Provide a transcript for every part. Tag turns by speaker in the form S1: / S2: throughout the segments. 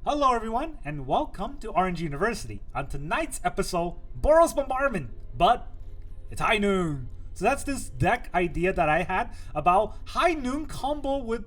S1: Hello everyone, and welcome to RNG University. On tonight's episode, Boros Bombardment, but it's High Noon. So that's this deck idea that I had about High Noon combo with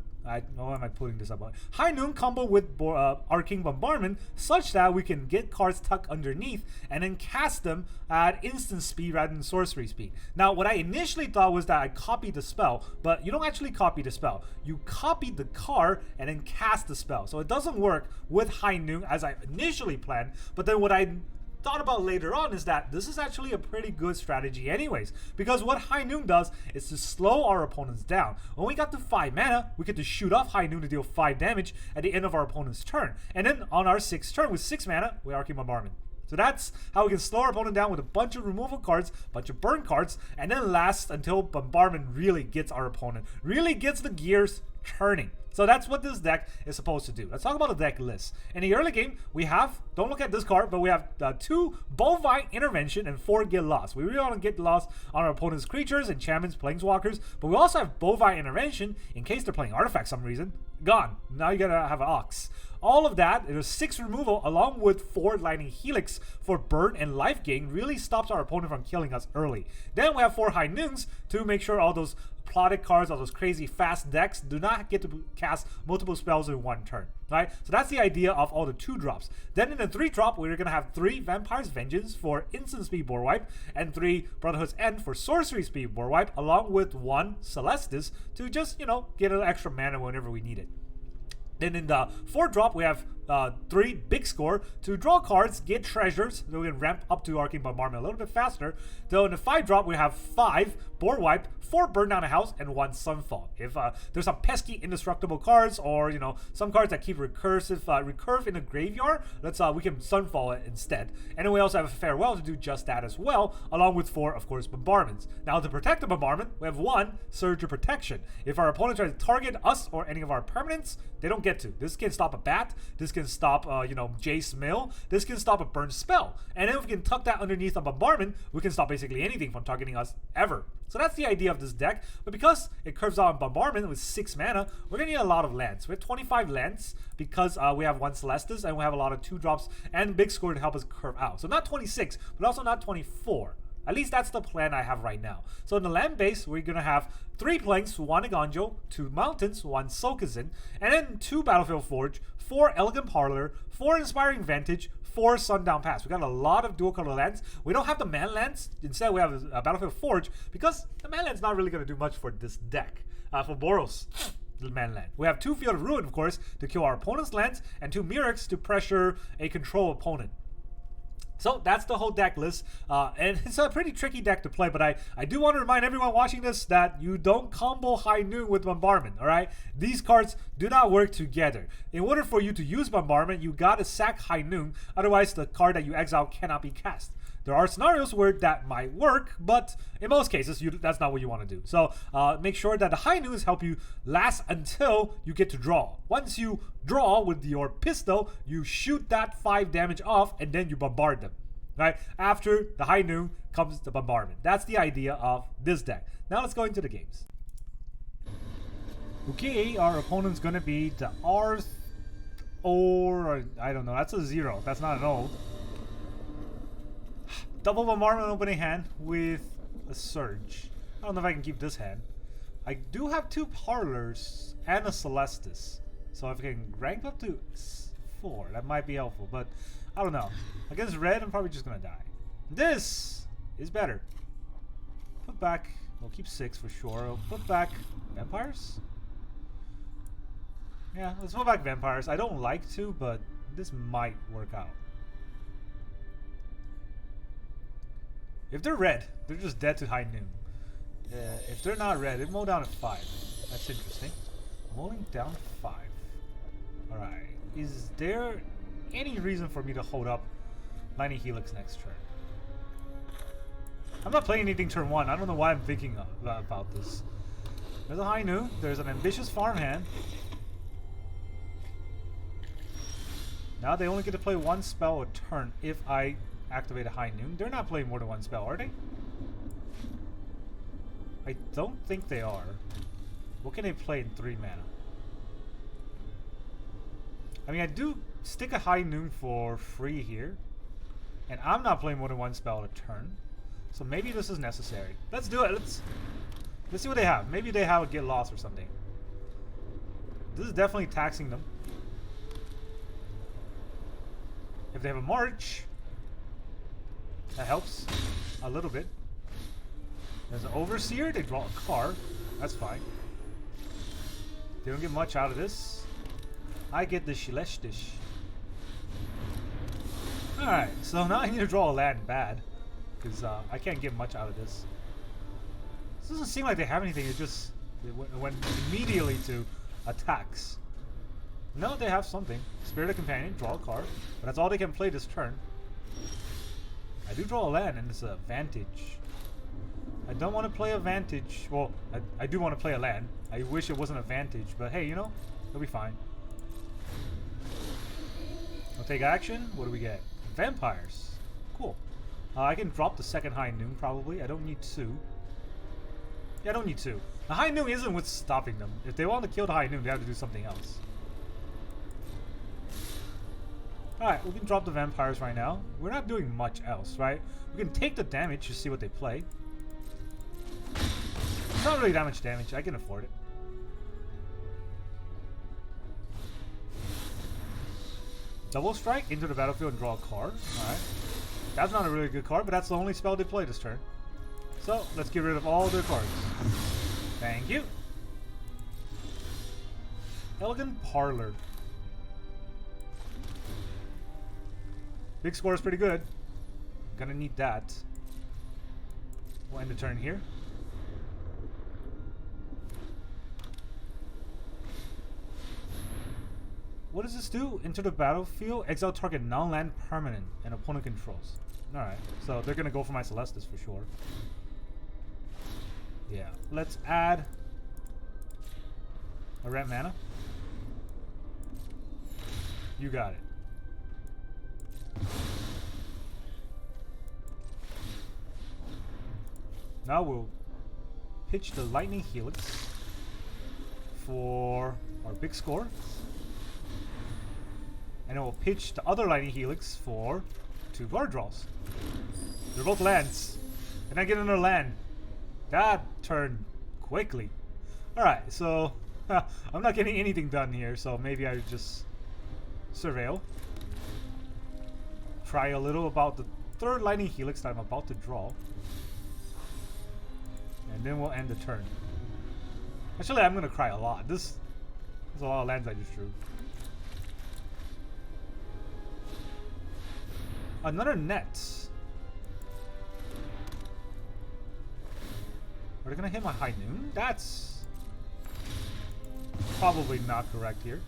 S1: why am I putting this up? High Noon combo with Arcane Bombardment, such that we can get cards tucked underneath and then cast them at instant speed rather than sorcery speed. Now, what I initially thought was that I copied the spell, but you don't actually copy the spell. You copy the card and then cast the spell. So it doesn't work with High Noon as I initially planned, but then what I thought about later on is that this is actually a pretty good strategy anyways, because what High Noon does is to slow our opponents down. When we got to 5 mana, we get to shoot off High Noon to deal 5 damage at the end of our opponent's turn, and then on our 6th turn with 6 mana, we Arcane Bombardment. So that's how we can slow our opponent down with a bunch of removal cards, bunch of burn cards, and then last until Bombardment really gets our opponent, really gets the gears turning. So that's what this deck is supposed to do. Let's talk about the deck list. In the early game, we have, don't look at this card, but we have 2 Bovine Intervention and 4 Get Lost. We really want to get lost on our opponent's creatures, enchantments, planeswalkers, but we also have Bovine Intervention in case they're playing artifacts for some reason. Gone. Now you gotta have an Ox. All of that, there's 6 removal along with 4 Lightning Helix for burn and life gain, really stops our opponent from killing us early. Then we have 4 High Noons to make sure all those plotted cards, all those crazy fast decks do not get to cast multiple spells in one turn, right? So that's the idea of all the 2 drops. Then in the 3 drop, we're gonna have 3 Vampire's Vengeance for instant speed board wipe and 3 Brotherhood's End for sorcery speed board wipe, along with 1 Celestus to just, you know, get an extra mana whenever we need it. Then in the 4 drop, we have 3 big score to draw cards, get treasures, so we can ramp up to Arcane Bombardment a little bit faster. Though in the 5 drop, we have 5 board wipe, 4 burn down a house, and 1 Sunfall. If there's some pesky indestructible cards, or you know some cards that keep recurve in the graveyard, we can Sunfall it instead. And then we also have a Farewell to do just that as well, along with 4, of course, bombardments. Now to protect the bombardment, we have 1 Surge of Protection. If our opponent tries to target us or any of our permanents, they don't get to. This can stop a bat. This can stop, Jace Mill. This can stop a burn spell. And then if we can tuck that underneath a bombardment, we can stop basically anything from targeting us ever. So that's the idea of this deck. But because it curves out on bombardment with 6 mana, we're gonna need a lot of lands. We have 25 lands because we have 1 Celestus and we have a lot of 2 drops and big score to help us curve out. So not 26, but also not 24. At least that's the plan I have right now. So in the land base, we're going to have 3 Plains, 1 Eiganjo, 2 Mountains, 1 Sokenzan, and then 2 Battlefield Forge, 4 Elegant Parlor, 4 Inspiring Vantage, 4 Sundown Pass. We got a lot of dual color lands. We don't have the man lands. Instead, we have a Battlefield Forge because the man land's not really going to do much for this deck. For Boros, the man land. We have 2 Field of Ruin, of course, to kill our opponent's lands, and 2 Mirrex to pressure a control opponent. So that's the whole deck list, and it's a pretty tricky deck to play, but I do want to remind everyone watching this that you don't combo High Noon with Bombardment, alright? These cards do not work together. In order for you to use Bombardment, you gotta sack High Noon, otherwise the card that you exile cannot be cast. There are scenarios where that might work, but in most cases, that's not what you want to do. So make sure that the High Noons help you last until you get to draw. Once you draw with your pistol, you shoot that 5 damage off, and then you bombard them. Right? After the High Noon comes the bombardment. That's the idea of this deck. Now let's go into the games. Okay, our opponent's gonna be the Arth, or I don't know. That's a 0. That's not an O. Double bombardment opening hand with a surge. I don't know if I can keep this hand. I do have 2 parlors and a Celestus, so if I can rank up to 4, that might be helpful. But I don't know. Against red, I'm probably just gonna die. This is better. Put back. We'll keep 6 for sure. We'll put back vampires. Yeah, let's put back vampires. I don't like to, but this might work out. If they're red, they're just dead to High Noon. If they're not red, they mow down to 5. That's interesting. Mowing down 5. Alright. Is there any reason for me to hold up Lightning Helix next turn? I'm not playing anything turn 1. I don't know why I'm thinking about this. There's a High Noon. There's an ambitious farm hand. Now they only get to play 1 spell a turn if I activate a High Noon. They're not playing more than 1 spell, are they? I don't think they are. What can they play in 3 mana? I mean, I do stick a High Noon for free here. And I'm not playing more than one spell a turn. So maybe this is necessary. Let's do it. Let's see what they have. Maybe they have a Get Lost or something. This is definitely taxing them. If they have a March, that helps a little bit. There's an Overseer. They draw a card. That's fine. They don't get much out of this. I get the Celestus. Alright, so now I need to draw a land bad. Because I can't get much out of this. This doesn't seem like they have anything. It just went immediately to attacks. No, they have something. Spirit of Companion, draw a card. But that's all they can play this turn. I do draw a land and it's a Vantage. I don't want to play a Vantage. Well, I do want to play a land. I wish it wasn't a Vantage. But hey, you know, it'll be fine. I'll take action. What do we get? Vampires. Cool. I can drop the second High Noon probably. I don't need two. Yeah, I don't need two. The High Noon isn't what's stopping them. If they want to kill the High Noon, they have to do something else. Alright, we can drop the Vampires right now. We're not doing much else, right? We can take the damage to see what they play. It's not really that much damage. I can afford it. Double Strike, into the battlefield and draw a card. Alright. That's not a really good card, but that's the only spell they play this turn. So, let's get rid of all their cards. Thank you. Elegant Parlor. Big score is pretty good. Gonna need that. We'll end the turn here. What does this do? Enter the battlefield, exile target non-land permanent and opponent controls. Alright, so they're gonna go for my Celestus for sure. Yeah, let's add a red mana. You got it. Now we'll pitch the Lightning Helix for our big score. And then we'll pitch the other Lightning Helix for 2 card draws. They're both lands. And I get another land. That turned quickly. Alright, so I'm not getting anything done here, so maybe I just surveil. Try a little about the third Lightning Helix that I'm about to draw. And then we'll end the turn. Actually, I'm gonna cry a lot. There's a lot of lands I just drew. Another net. Are they gonna hit my High Noon? That's probably not correct here.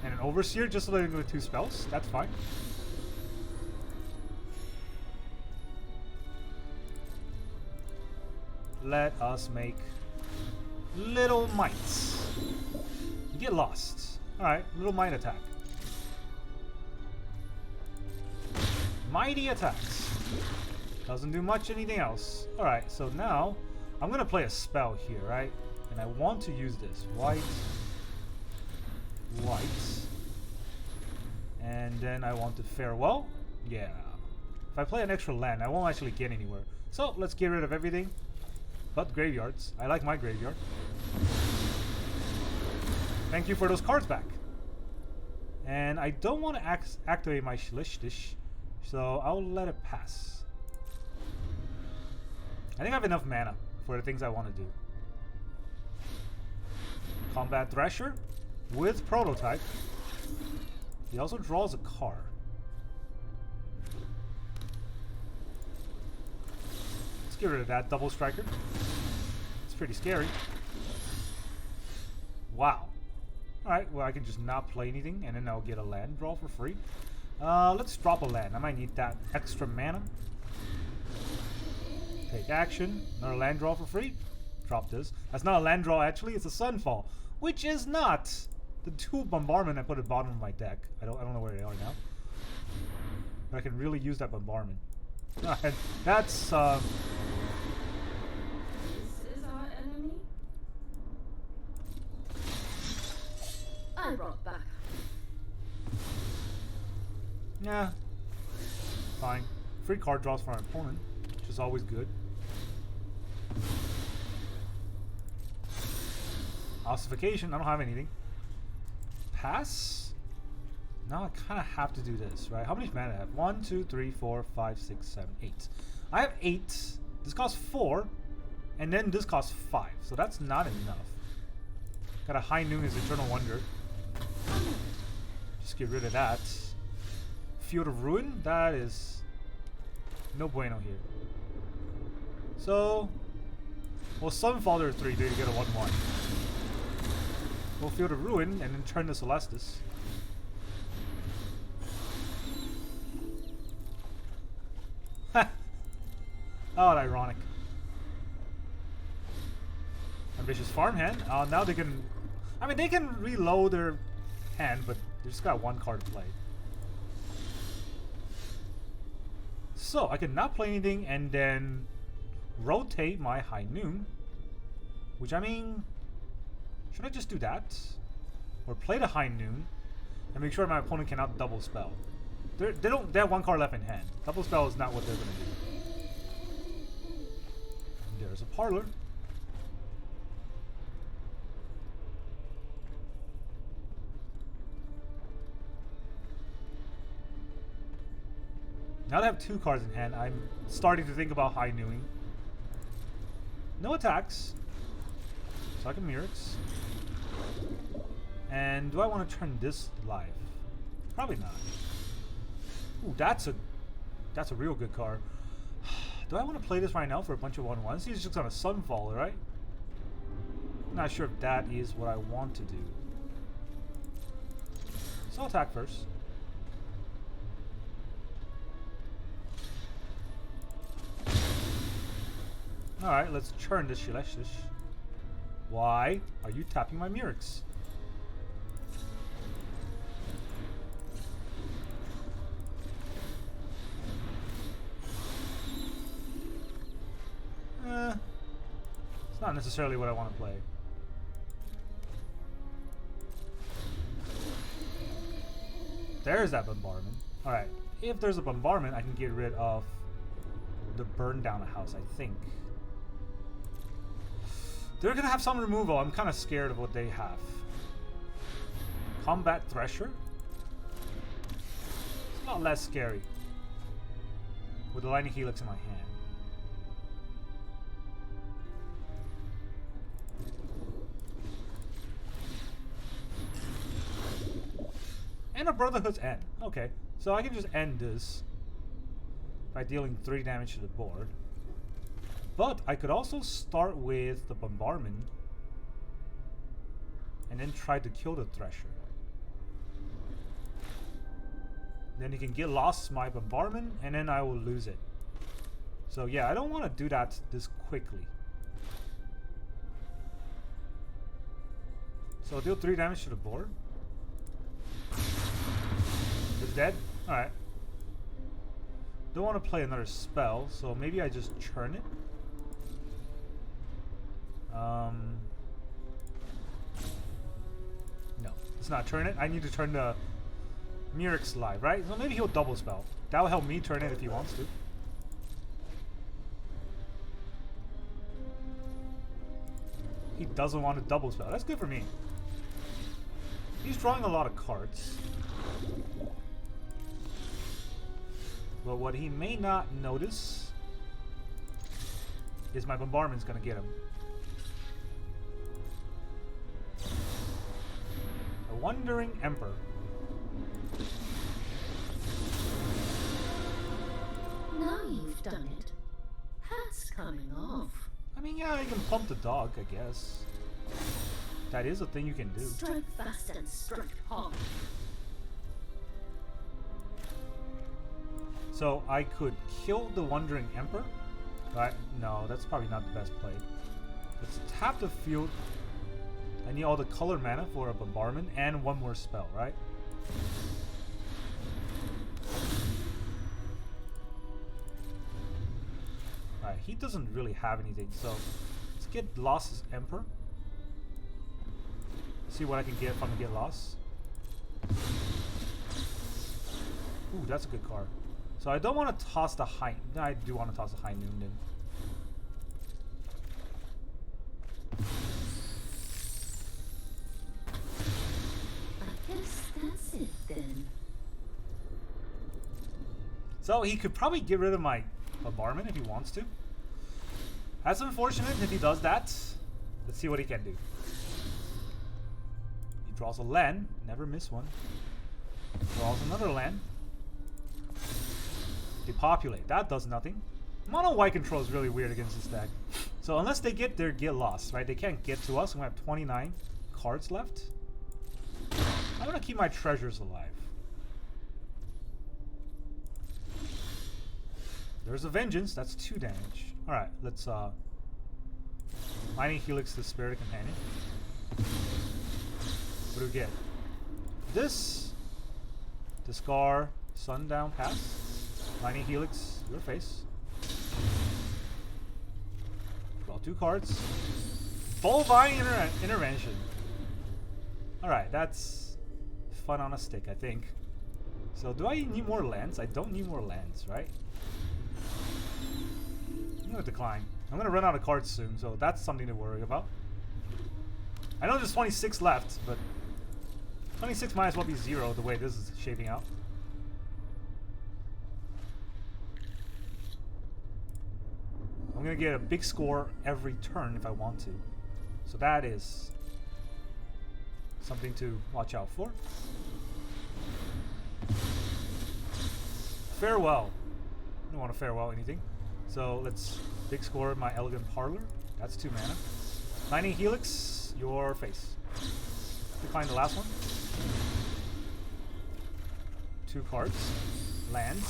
S1: And an Overseer just so they can go with 2 spells. That's fine. Let us make Little Mites. You get lost. Alright, Little Mite attack. Mighty attacks. Doesn't do much anything else. Alright, so now I'm gonna play a spell here, right? And I want to use this. White. And then I want to farewell. Yeah. If I play an extra land, I won't actually get anywhere. So let's get rid of everything but graveyards. I like my graveyard. Thank you for those cards back. And I don't want to activate my Celestus, so I'll let it pass. I think I have enough mana for the things I want to do. Combat Thresher with Prototype. He also draws a card. Let's get rid of that Double Striker. It's pretty scary. Wow. Alright, well I can just not play anything and then I'll get a land draw for free. Let's drop a land. I might need that extra mana. Take action. Another land draw for free. Drop this. That's not a land draw actually, it's a Sunfall. Which is not the 2 Bombardment I put at the bottom of my deck. I don't know where they are now. But I can really use that Bombardment. Alright, that's
S2: This is our enemy. I brought back.
S1: Yeah. Fine. Free card draws for our opponent, which is always good. Ossification, I don't have anything. Pass? Now I kind of have to do this, right? How many mana do I have? 1, 2, 3, 4, 5, 6, 7, 8. I have 8. This costs 4. And then this costs 5. So that's not enough. Got a High Noon as Eternal Wonder. Just get rid of that. Field of Ruin? That is no bueno here. So, well, Sunfall there 3 to get a 1/1. We'll Field of Ruin and then turn to Celestus. Oh, ironic. Ambitious Farmhand. Now they can... I mean, they can reload their hand, but they just got 1 card to play. So, I can not play anything and then rotate my High Noon. Which, I mean... Should I just do that? Or play the High Noon and make sure my opponent cannot double spell. They have 1 card left in hand. Double spell is not what they're going to do. There's a Parlor. Now that I have 2 cards in hand, I'm starting to think about High Nooning. No attacks. So I can Mirrex. And do I want to turn this live? Probably not. Ooh, that's a real good card. Do I want to play this right now for a bunch of 1/1s? He's just on a Sunfall, right? I'm not sure if that is what I want to do. So I'll attack first. Alright, let's churn this Celestus. Why are you tapping my Mirrex? It's not necessarily what I want to play. There's that bombardment. Alright, if there's a bombardment, I can get rid of the burn down a house, I think. They're gonna have some removal. I'm kind of scared of what they have. Combat Thresher? It's a lot less scary. With the Lightning Helix in my hand. And a Brotherhood's end. Okay, so I can just end this by dealing 3 damage to the board. But I could also start with the Bombardment and then try to kill the Thresher. Then you can get lost my Bombardment and then I will lose it. So yeah, I don't want to do that this quickly. So I'll deal 3 damage to the board. It's dead? Alright. Don't want to play another spell, so maybe I just churn it. No, let's not turn it. I need to turn the Mirrex live, right? So maybe he'll double spell. That will help me turn it if he wants to. He doesn't want to double spell. That's good for me. He's drawing a lot of cards. But what he may not notice is my Bombardment's gonna get him. A Wandering Emperor.
S2: Now you've done it. Hat's coming off.
S1: I mean, yeah, you can pump the dog, I guess. That is a thing you can do.
S2: Strike fast and strike hard.
S1: So I could kill the Wandering Emperor. Right? No, that's probably not the best play. Let's tap the field. I need all the color mana for a Bombardment and 1 more spell, right? Alright, he doesn't really have anything, so let's get Lost Emperor. See what I can get from the Get Lost. Ooh, that's a good card. So I don't want to toss the high. No, I do want to toss the High Noon then.
S2: I guess that's it then.
S1: So he could probably get rid of my bombardment if he wants to. That's unfortunate if he does that. Let's see what he can do. He draws a land. Never miss one. Draws another land. Depopulate. That does nothing. Mono white control is really weird against this deck. So unless they get their Get Lost, right? They can't get to us. We have 29 cards left. I'm gonna keep my treasures alive. There's a Vengeance. That's 2 damage. Alright, let's Lightning Helix the Spirit Companion. What do we get? This. Discard Sundown Pass. Lightning Helix, your face. Draw 2 cards. Bovine Intervention. Alright, that's fun on a stick, I think. So do I need more lands? I don't need more lands, right? I'm gonna decline. I'm gonna run out of cards soon, so that's something to worry about. I know there's 26 left, but 26 might as well be 0 the way this is shaping out. I'm gonna get a big score every turn if I want to. So that is something to watch out for. Farewell. I don't want to farewell anything. So let's big score my Elegant Parlor. That's 2 mana. Lightning Helix, your face. Decline the last one. 2 cards. Lands.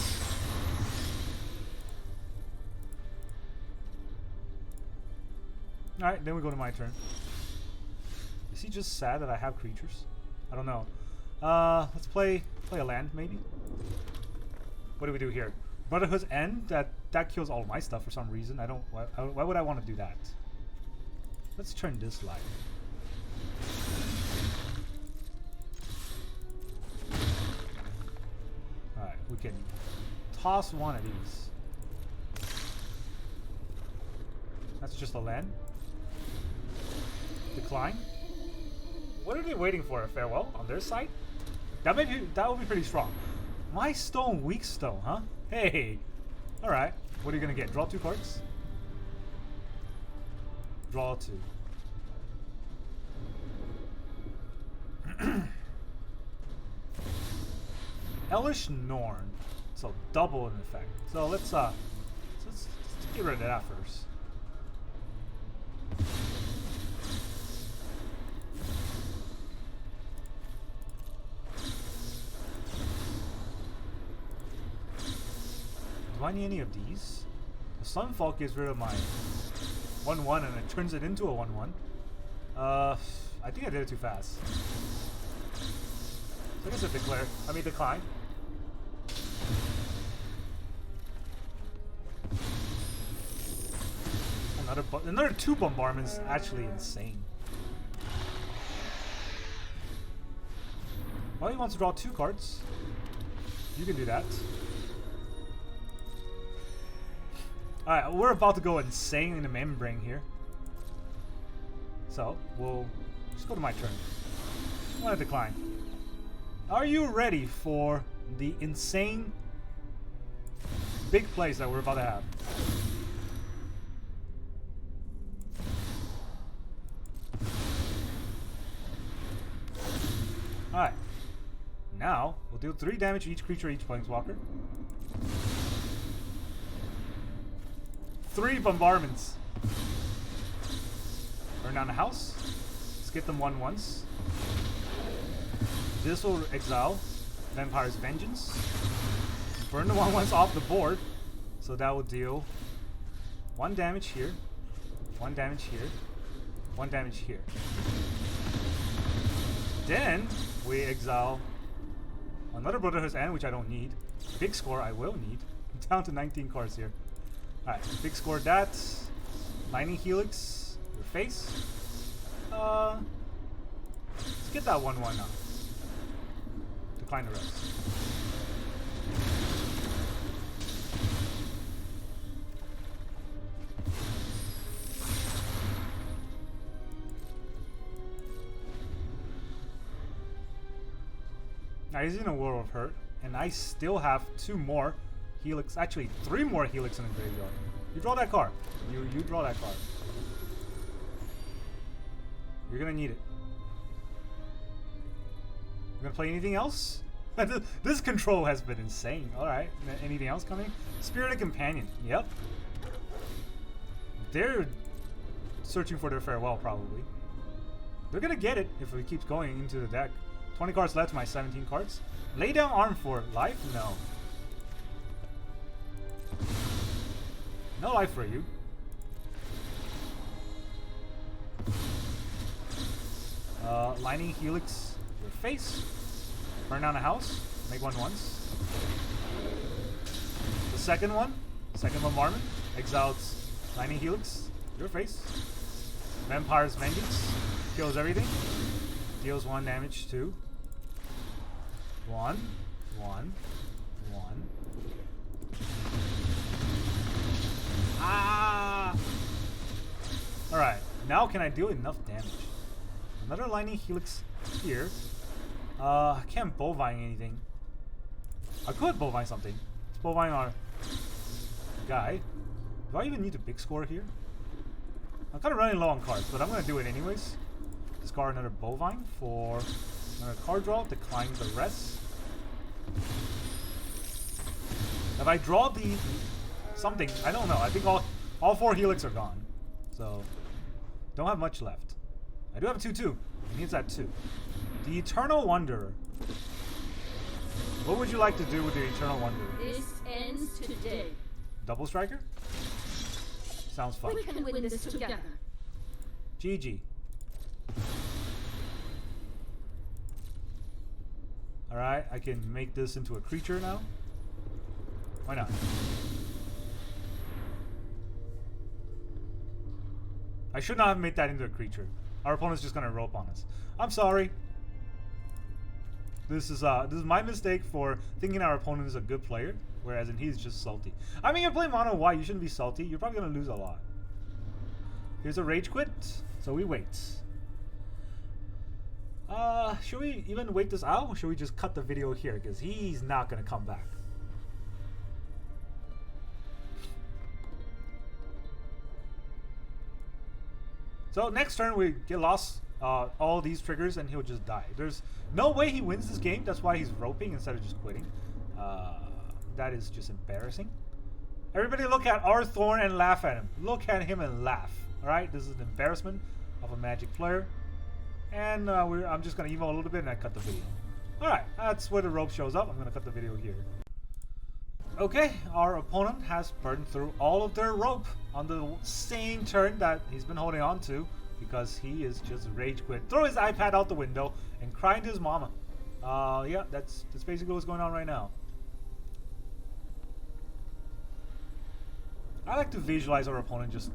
S1: Alright, then we go to my turn. Is he just sad that I have creatures? I don't know. Let's play a land, maybe? What do we do here? Brotherhood's End? That kills all my stuff for some reason. I don't... Why would I want to do that? Let's turn this light. Alright, we can toss one of these. That's just a land. Decline. What are they waiting for? A farewell on their side? That would be pretty strong. My stone, weak stone, huh? Hey. All right. What are you gonna get? Draw 2 cards. Draw 2. Hellish Norn. So double in effect. So let's get rid of that first. Do I need any of these? The Sunfall gets rid of my 1/1 and it turns it into a 1/1. I think I did it too fast. So I guess I decline. Another 2 bombardments, actually insane. Well, he wants to draw 2 cards. You can do that. Alright, we're about to go insane in the membrane here. So, we'll just go to my turn. I'm gonna decline. Are you ready for the insane big plays that we're about to have? Alright. Now, we'll deal 3 damage to each creature, each planeswalker. 3 bombardments. Burn down the house. Let's get them 1/1s. This will exile Vampire's Vengeance. Burn the 1/1s off the board. So that will deal 1 damage here, 1 damage here, 1 damage here. Then we exile another Brotherhood's End, which I don't need. Big score I will need. Down to 19 cards here. Alright, big score that. Lightning Helix, your face. Get that 1/1 now. Decline the rest. Now he's in a world of hurt, and I still have 2 more Helix, actually 3 more Helix in the graveyard. You draw that card. You draw that card. You're gonna need it. You gonna play anything else? This control has been insane. Alright, anything else coming? Spirited Companion, yep. They're searching for their farewell, probably. They're gonna get it if it keeps going into the deck. 20 cards left to my 17 cards. Lay down arm for life? No. No life for you. Lightning Helix your face. Burn down a house. Make 1 once. The second one, second bombardment, exiles Lightning Helix your face. Vampire's Vengeance kills everything. Deals 1 damage to 1, 1, 1. Ah! Alright, now can I deal enough damage? Another Lightning Helix here. I can't bovine anything. I could bovine something. Let's bovine our guy. Do I even need a big score here? I'm kind of running low on cards, but I'm going to do it anyways. Discard another bovine for another card draw. Decline the rest. If I draw the something, I don't know. I think all 4 Helix are gone. So, don't have much left. I do have a 2/2. It needs that 2. The Eternal Wanderer. What would you like to do with the Eternal Wanderer?
S2: This ends today.
S1: Double Striker? Sounds fun.
S2: We can win this together.
S1: GG. Alright, I can make this into a creature now. Why not? I should not have made that into a creature. Our opponent's just gonna rope on us. I'm sorry. This is my mistake for thinking our opponent is a good player, whereas he's just salty. I mean, you're playing mono white, you shouldn't be salty. You're probably gonna lose a lot. Here's a rage quit, so we wait. Should we even wait this out, or should we just cut the video here? Because he's not gonna come back. So next turn we get lost all these triggers and he'll just die. There's no way he wins this game. That's why he's roping instead of just quitting. That is just embarrassing. Everybody look at our Thorn and laugh at him. Look at him and laugh. Alright, this is an embarrassment of a Magic player. And I'm just going to emo a little bit and I cut the video. Alright, that's where the rope shows up. I'm going to cut the video here. Okay, our opponent has burned through all of their rope on the same turn that he's been holding on to because he is just rage quit. Throw his iPad out the window and crying to his mama. Yeah, that's basically what's going on right now. I like to visualize our opponent just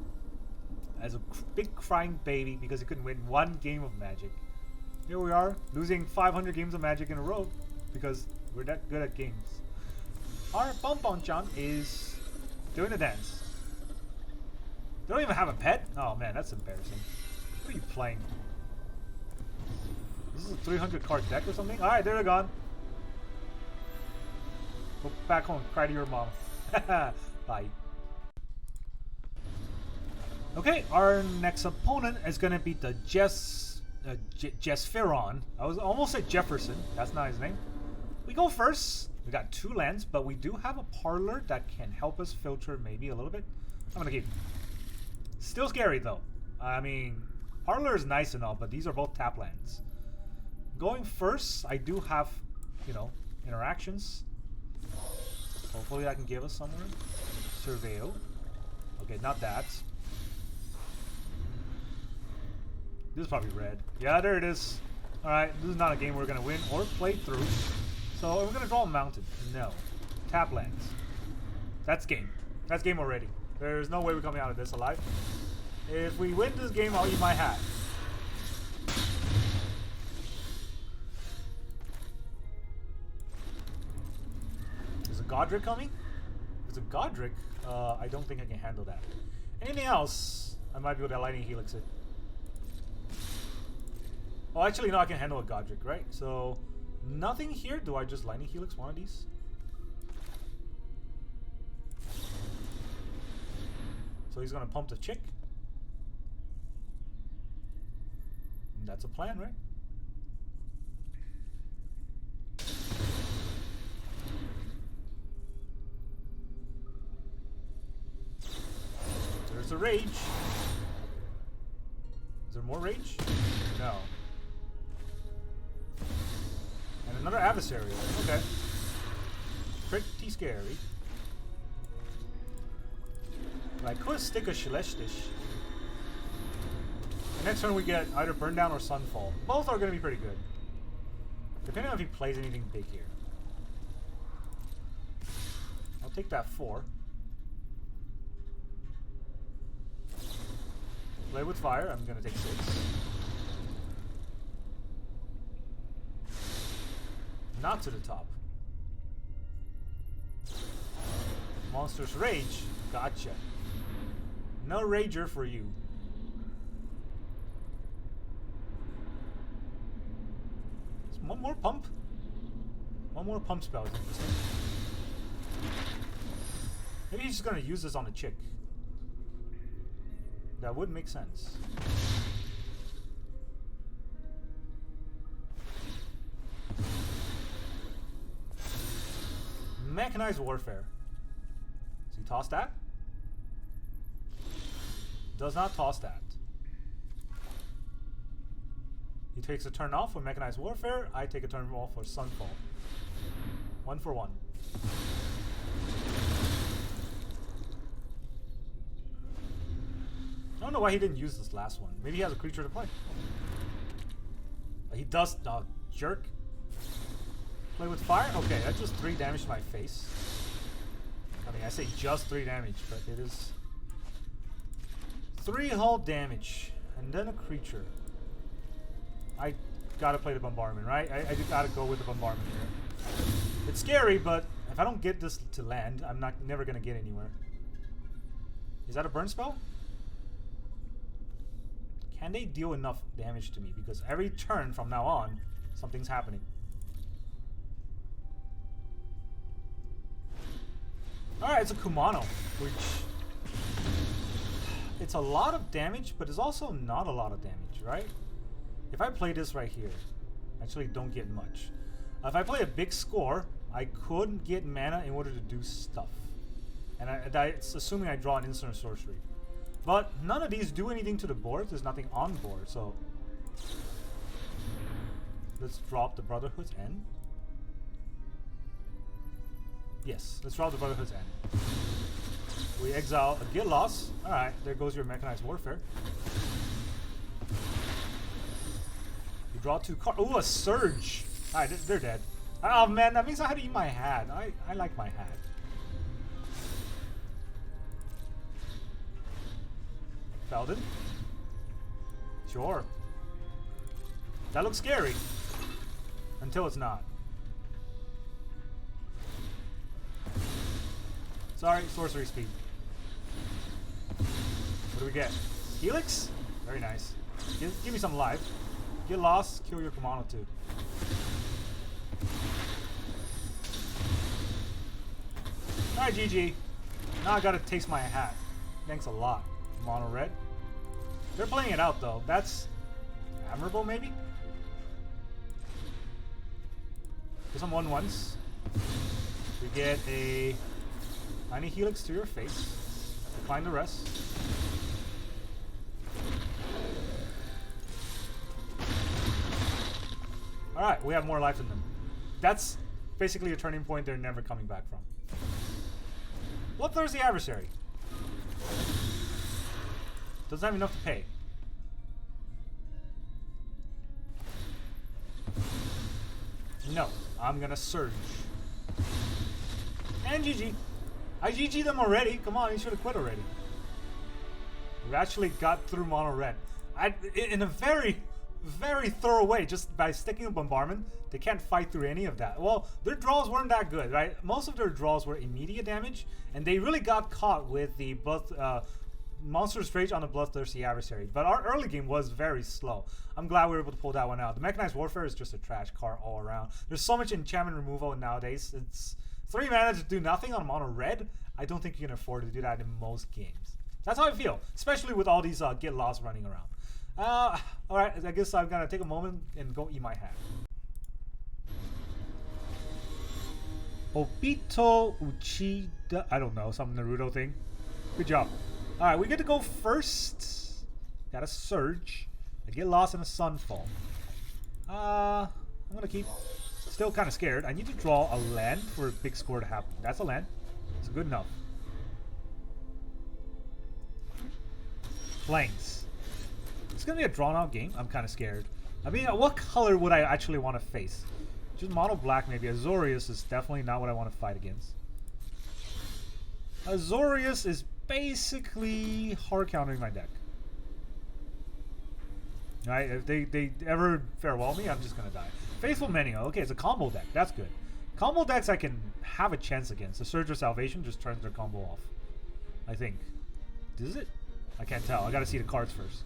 S1: as a big crying baby because he couldn't win 1 game of Magic. Here we are, losing 500 games of Magic in a row because we're that good at games. Our Bonbon-chan is doing a dance. They don't even have a pet? Oh man, that's embarrassing. What are you playing? This is a 300 card deck or something? Alright, they're gone. Go back home and cry to your mom. Bye. Okay, our next opponent is going to be the Jesferon. I was almost said Jefferson. That's not his name. We go first. We got 2 lands, but we do have a Parlor that can help us filter maybe a little bit. I'm going to keep. Still scary though. I mean, Parlor is nice and all, but these are both tap lands. Going first, I do have, you know, interactions. Hopefully that can give us somewhere. Surveil. Okay, not that. This is probably red. Yeah, there it is. Alright, this is not a game we're going to win or play through. So we're going to draw a mountain. No. Tap lands. That's game. That's game already. There's no way we're coming out of this alive. If we win this game, I'll eat my hat. Godric coming? If it's a Godric, I don't think I can handle that. Anything else? I might be able to Lightning Helix it. Oh, actually, no, I can handle a Godric, right? So, nothing here. Do I just Lightning Helix one of these? So he's gonna pump the chick. And that's a plan, right? There's a rage. Is there more rage? No. And another adversary. Okay. Pretty scary. I could stick a Celestus. And next turn we get either Burn Down or Sunfall. Both are going to be pretty good. Depending on if he plays anything big here. I'll take that 4. Play with fire. I'm going to take 6. Not to the top. Monster's Rage. Gotcha. No Rager for you. One more pump? One more pump spell is interesting. Maybe he's just gonna use this on a chick. That would make sense. Mechanized Warfare. Does he toss that? Does not toss that. He takes a turn off for Mechanized Warfare. I take a turn off for Sunfall. 1 for 1. I don't know why he didn't use this last one. Maybe he has a creature to play. He does, jerk. Play with fire? Okay, that's just 3 damage to my face. I mean, I say just 3 damage, but it is 3 hull damage. And then a creature. I gotta play the bombardment, right? I just gotta go with the bombardment here. It's scary, but if I don't get this to land, I'm never gonna get anywhere. Is that a burn spell? Can they deal enough damage to me? Because every turn from now on, something's happening. Alright, it's a Kumano, which... It's a lot of damage, but it's also not a lot of damage, right? If I play this right here, I actually don't get much. If I play a big score, I could get mana in order to do stuff. And that's assuming I draw an instant or sorcery. But none of these do anything to the board. There's nothing on board, so... Let's drop the Brotherhood's End. Yes, let's drop the Brotherhood's End. We exile a Get Loss. Alright, there goes your Mechanized Warfare. You draw 2 cards. Ooh, a Surge! Alright, they're dead. Oh man, that means I had to eat my hat. I like my hat. Feldon? Sure. That looks scary. Until it's not. Sorry, sorcery speed. What do we get? Helix? Very nice. Give me some life. Get lost, kill your Kumano too. Alright, GG. Now I gotta taste my hat. Thanks a lot. Mono red. They're playing it out though. That's admirable, maybe? Do some 1/1s. We get a Lightning Helix to your face. Decline the rest. Alright, we have more life than them. That's basically a turning point they're never coming back from. Bloodthirsty Adversary. Doesn't have enough to pay. No, I'm gonna Surge. And GG. I GG them already. Come on, you should have quit already. We actually got through mono red. In a very very thorough way. Just by sticking a bombardment, they can't fight through any of that. Well, their draws weren't that good, right? Most of their draws were immediate damage, and they really got caught with the Monstrous Rage on the Bloodthirsty Adversary. But our early game was very slow. I'm glad we were able to pull that one out. The Mechanized Warfare is just a trash card all around. There's so much enchantment removal nowadays. It's 3 mana to do nothing on mono red. I don't think you can afford to do that in most games. That's how I feel, especially with all these Get Lost running around. Alright, I guess I'm gonna take a moment and go eat my hat. Obito Uchida, I don't know, some Naruto thing. Good job. Alright, we get to go first. Got a Surge. I get lost in a Sunfall. I'm gonna keep. Still kind of scared. I need to draw a land for a big score to happen. That's a land. It's good enough. Flanks. It's gonna be a drawn out game. I'm kind of scared. I mean, what color would I actually want to face? Just mono black maybe. Azorius is definitely not what I want to fight against. Azorius is basically hard countering my deck. Right? If they ever farewell me, I'm just gonna die. Faithful Many. Okay, it's a combo deck. That's good. Combo decks I can have a chance against. The Surge of Salvation just turns their combo off. I think. Does it? I can't tell. I gotta see the cards first.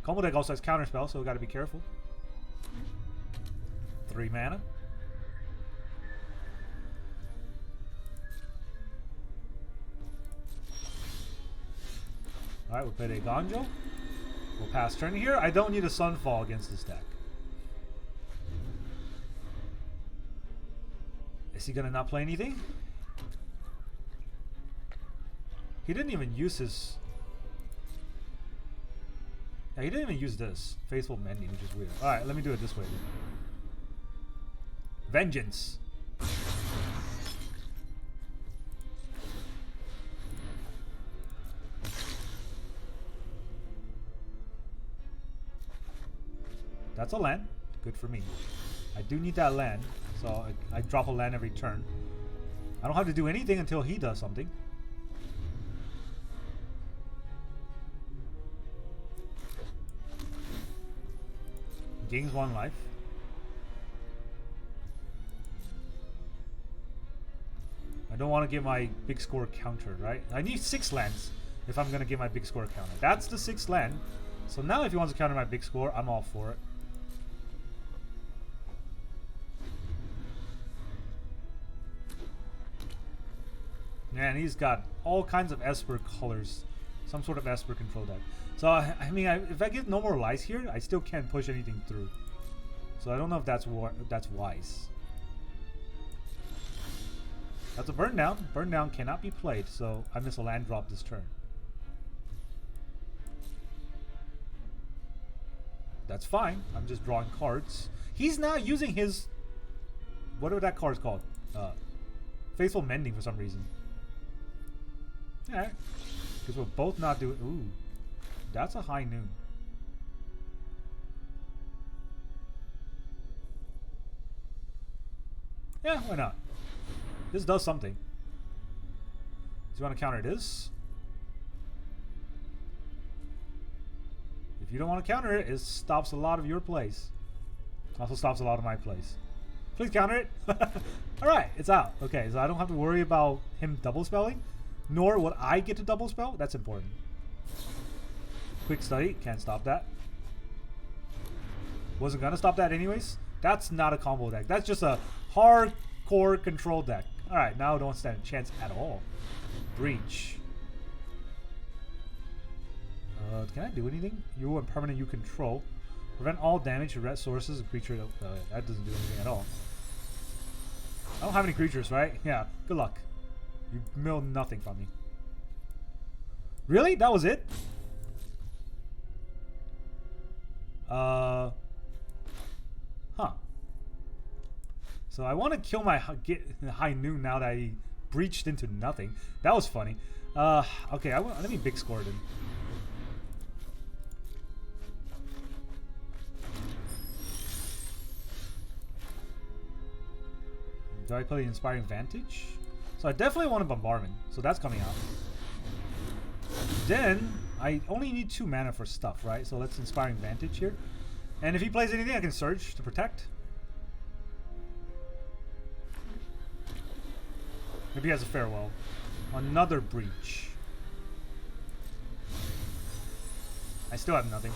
S1: Combo deck also has counterspell, so we gotta be careful. 3 mana. Alright, we'll play the Eiganjo. We'll pass turn here. I don't need a Sunfall against this deck. Is he gonna not play anything? He didn't even use his... Yeah, he didn't even use this. Faithful Mending, which is weird. Alright, let me do it this way then. Vengeance. That's a land. Good for me. I do need that land, so I drop a land every turn. I don't have to do anything until he does something. Gains 1 life. I don't want to get my big score countered, right? I need 6 lands if I'm going to get my big score countered. That's the 6th land. So now if he wants to counter my big score, I'm all for it. Man, he's got all kinds of Esper colors. Some sort of Esper control deck. So, I mean, if I get no more lies here, I still can't push anything through. So I don't know if that's wise. That's a burn down. Burn down cannot be played, so I miss a land drop this turn. That's fine. I'm just drawing cards. He's not using his... Whatever that card's called. Faithful Mending for some reason. Alright. Because we're both not doing... Ooh. That's a high noon. Yeah, why not? This does something. Do you want to counter this? If you don't want to counter it, it stops a lot of your plays. Also stops a lot of my plays. Please counter it. Alright, it's out. Okay, so I don't have to worry about him double spelling. Nor would I get to double spell. That's important. Quick study. Can't stop that. Wasn't gonna stop that anyways. That's not a combo deck. That's just a hardcore control deck. Alright, now don't stand a chance at all. Breach. Can I do anything? You and permanent you control. Prevent all damage to red sources of creature. That doesn't do anything at all. I don't have any creatures, right? Yeah, good luck. You milled nothing from me. Really? That was it? Huh. So I want to kill my high noon now that I breached into nothing. That was funny. Okay, let me big score then. Do I play the Inspiring Vantage? So I definitely want a Bombardment. So that's coming out. Then I only need 2 mana for stuff, right? So let's Inspiring Vantage here. And if he plays anything, I can Surge to protect. Maybe he has a Farewell. Another Breach. I still have nothing.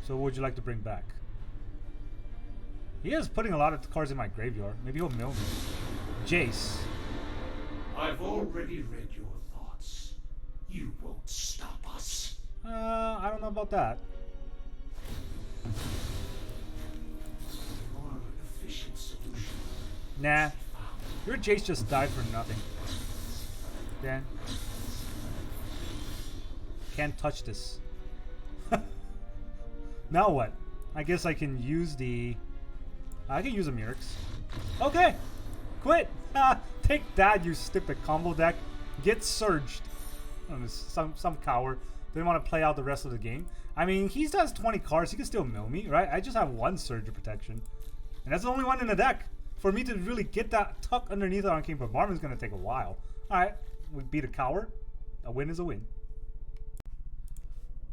S1: So what would you like to bring back? He is putting a lot of cards in my graveyard. Maybe he'll mill me. Jace.
S3: I've already read your thoughts. You won't stop us.
S1: I don't know about that.
S3: More efficient solution.
S1: Nah. Your Jace just died for nothing. Dan. Can't touch this. Now what? I guess I can use the... I can use a Mirrex. Okay! Quit! Take that, you stupid combo deck. Get surged. Some coward didn't want to play out the rest of the game. I mean, he has 20 cards. He can still mill me, right? I just have 1 Surge of Protection. And that's the only one in the deck. For me to really get that tuck underneath the Arcane Bombardment is going to take a while. Alright, we beat a coward. A win is a win.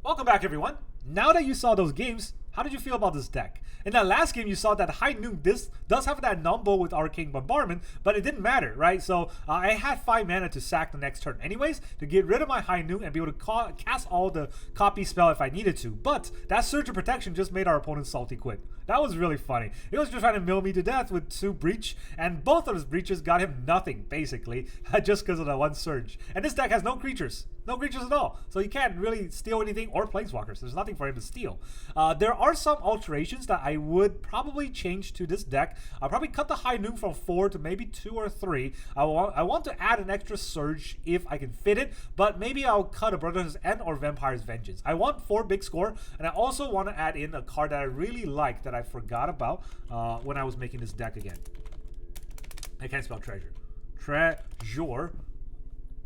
S1: Welcome back, everyone. Now that you saw those games, how did you feel about this deck? In that last game, you saw that High Noon does have that number with Arcane Bombardment, but it didn't matter, right? So I had 5 mana to sack the next turn anyways, to get rid of my High Noon and be able to cast all the copy spell if I needed to. But that Surge of Protection just made our opponent salty quit. That was really funny. He was just trying to mill me to death with 2 Breach, and both of his Breaches got him nothing, basically, just because of that 1 Surge. And this deck has no creatures. No creatures at all. So he can't really steal anything or Planeswalkers. There's nothing for him to steal. There are some alterations that I would probably change to this deck. I'll probably cut the High Noon from 4 to maybe 2 or 3. I want to add an extra Surge if I can fit it, but maybe I'll cut a Brotherhood's End or Vampire's Vengeance. I want 4 big score, and I also want to add in a card that I really like that I forgot about when I was making this deck again. I can't spell treasure. Treasure.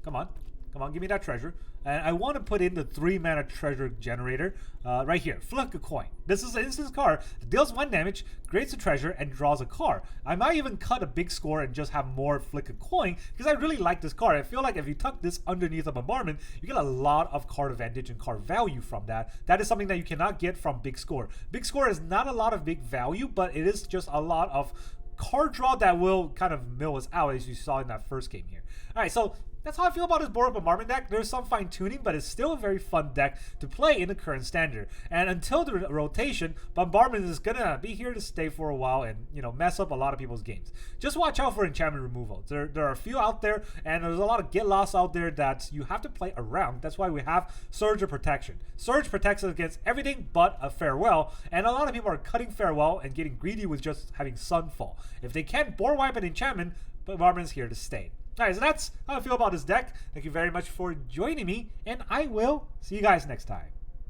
S1: Come on. Come on, give me that treasure. And I want to put in the 3 mana treasure generator right here. Flick a coin. This is an instant card that deals 1 damage, creates a treasure, and draws a card. I might even cut a big score and just have more Flick a coin because I really like this card. I feel like if you tuck this underneath a bombardment, you get a lot of card advantage and card value from that. That is something that you cannot get from big score. Big score is not a lot of big value, but it is just a lot of card draw that will kind of mill us out, as you saw in that first game here. All right, so that's how I feel about this Boros Bombardment deck. There's some fine tuning, but it's still a very fun deck to play in the current standard. And until the rotation, Bombardment is gonna be here to stay for a while and, you know, mess up a lot of people's games. Just watch out for enchantment removal. There are a few out there, and there's a lot of get lost out there that you have to play around. That's why we have Surge of Protection. Surge protects us against everything but a Farewell, and a lot of people are cutting Farewell and getting greedy with just having Sunfall. If they can't board wipe an enchantment, Bombardment's here to stay. Alright, so that's how I feel about this deck. Thank you very much for joining me, and I will see you guys next time.